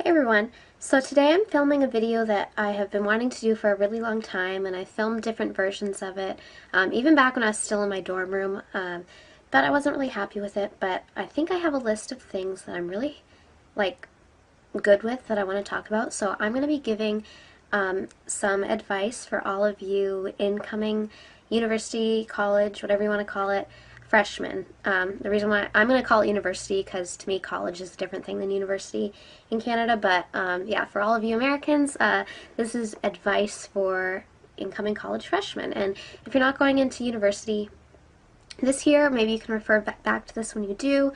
Hey everyone! So today I'm filming a video that I have been wanting to do for a really long time, and I filmed different versions of it, even back when I was still in my dorm room, but I wasn't really happy with it. But I think I have a list of things that I'm really, like, good with that I want to talk about. So I'm going to be giving some advice for all of you incoming university, college, whatever you want to call it, freshmen. The reason why I'm going to call it university because to me college is a different thing than university in Canada, but yeah, for all of you Americans, this is advice for incoming college freshmen. And if you're not going into university this year, maybe you can refer back to this when you do.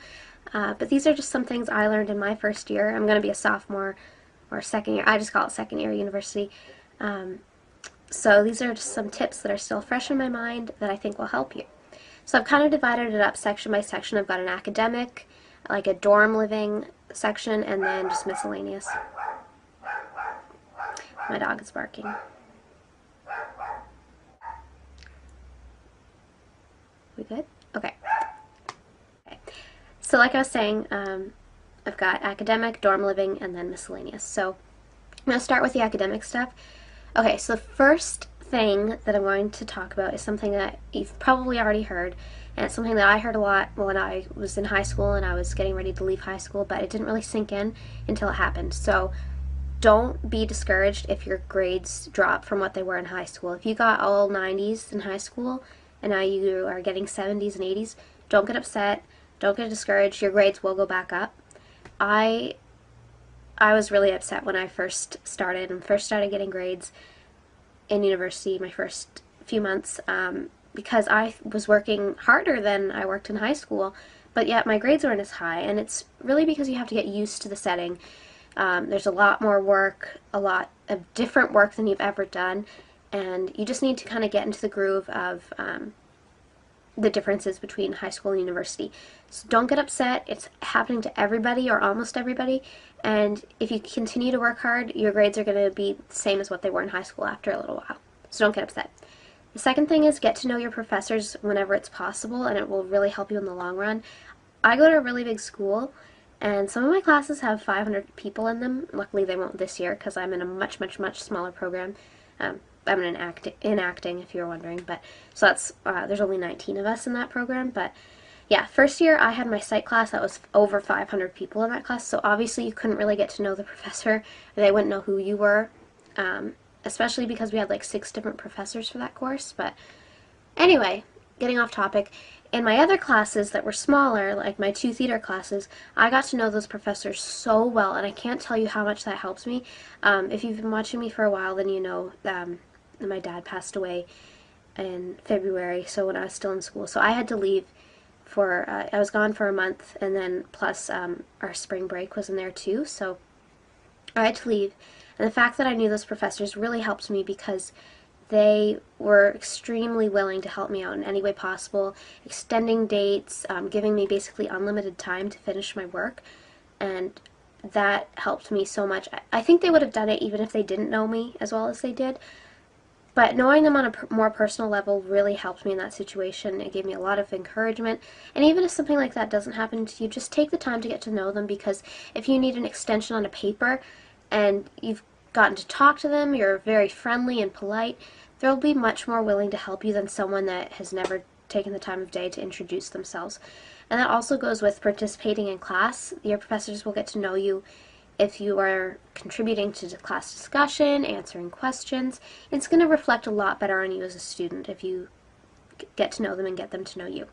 But these are just some things I learned in my first year. I'm going to be a sophomore or second year. I just call it second year university. So these are just some tips that are still fresh in my mind that I think will help you. So I've kind of divided it up section by section. I've got an academic, like a dorm living section, and then just miscellaneous. My dog is barking. We good? Okay. So like I was saying, I've got academic, dorm living, and then miscellaneous. So I'm going to start with the academic stuff. Okay, so the first thing that I'm going to talk about is something that you've probably already heard, and it's something that I heard a lot when I was in high school and I was getting ready to leave high school, but it didn't really sink in until it happened. So don't be discouraged if your grades drop from what they were in high school. If you got all 90s in high school and now you are getting 70s and 80s, don't get upset. Don't get discouraged. Your grades will go back up. I was really upset when I first started getting grades in university, my first few months, because I was working harder than I worked in high school, but yet my grades weren't as high, and it's really because you have to get used to the setting. There's a lot more work, a lot of different work than you've ever done, and you just need to kind of get into the groove of the differences between high school and university. So don't get upset. It's happening to everybody or almost everybody, and if you continue to work hard, your grades are going to be the same as what they were in high school after a little while. So don't get upset. The second thing is get to know your professors whenever it's possible, and it will really help you in the long run. I go to a really big school, and some of my classes have 500 people in them. Luckily they won't this year because I'm in a much, much, much smaller program. I'm in acting, if you're wondering, but so that's there's only 19 of us in that program. But yeah, first year I had my psych class that was over 500 people in that class, so obviously you couldn't really get to know the professor. They wouldn't know who you were, especially because we had like 6 different professors for that course. But anyway, getting off topic. In my other classes that were smaller, like my 2 theater classes, I got to know those professors so well, and I can't tell you how much that helps me. If you've been watching me for a while, then you know my dad passed away in February, so when I was still in school. So I had to leave for, I was gone for a month, and then plus our spring break was in there too, so I had to leave. And the fact that I knew those professors really helped me because they were extremely willing to help me out in any way possible, extending dates, giving me basically unlimited time to finish my work, and that helped me so much. I think they would have done it even if they didn't know me as well as they did, but knowing them on a more personal level really helped me in that situation. It gave me a lot of encouragement, and even if something like that doesn't happen to you, just take the time to get to know them, because if you need an extension on a paper and you've gotten to talk to them, you're very friendly and polite, they'll be much more willing to help you than someone that has never taken the time of day to introduce themselves. And that also goes with participating in class. Your professors will get to know you if you are contributing to the class discussion, answering questions. It's going to reflect a lot better on you as a student if you get to know them and get them to know you.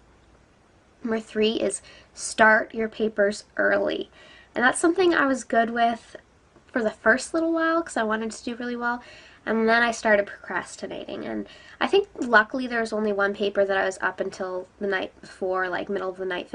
Number 3 is start your papers early. And that's something I was good with for the first little while because I wanted to do really well, and then I started procrastinating. And I think luckily there was only one paper that I was up until the night before, like middle of the night,